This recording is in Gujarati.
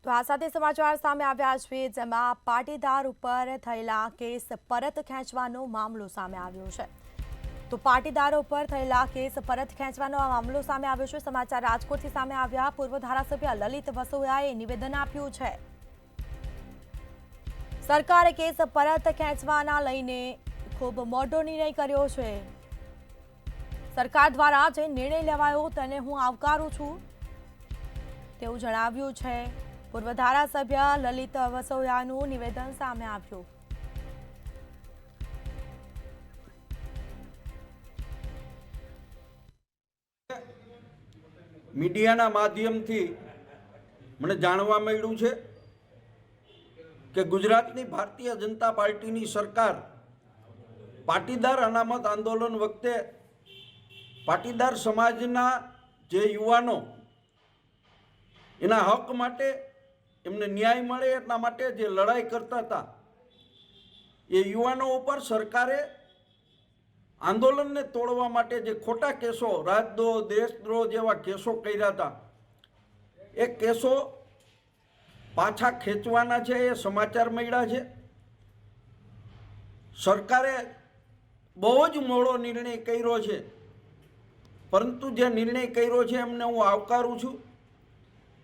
તો આ સાથે સમાચાર સામે આવ્યા છે, જેમાં પાટીદાર ઉપર થયેલા કેસ પરત ખેંચવાનો મામલો સામે આવ્યો છે। તો પાટીદારો ઉપર થયેલા કેસ પરત ખેંચવાનો આ મામલો સામે આવ્યો છે। સમાચાર રાજકોટથી સામે આવ્યા। પૂર્વ ધારાસભ્ય લલિત વસોયાએ નિવેદન આપ્યું છે। સરકારે કેસ પરત ખેંચવાના લઈને ખૂબ મોટો નિર્ણય કર્યો છે। સરકાર દ્વારા જે નિર્ણય લેવાયો તેને હું આવકારું છું તેવું જણાવ્યું છે। પૂર્વ ધારાસભ્ય લલિત વસોયાનું નિવેદન સામે આવ્યું। મીડિયાના માધ્યમથી મને જાણવા મળ્યું છે કે ગુજરાતની ભારતીય જનતા પાર્ટીની સરકાર પાટીદાર અનામત આંદોલન વખતે પાટીદાર સમાજના જે યુવાનો એના હક માટે, એમને ન્યાય મળે એટલા માટે જે લડાઈ કરતા હતા એ યુવાનો ઉપર સરકારે આંદોલનને તોડવા માટે જે ખોટા કેસો, રાજદ્રોહ, દેશદ્રોહ જેવા કેસો કર્યા હતા એ કેસો પાછા ખેંચવાના છે એ સમાચાર મળ્યા છે। સરકારે બહુ જ મોડો નિર્ણય કર્યો છે, પરંતુ જે નિર્ણય કર્યો છે એમને હું આવકારું છું।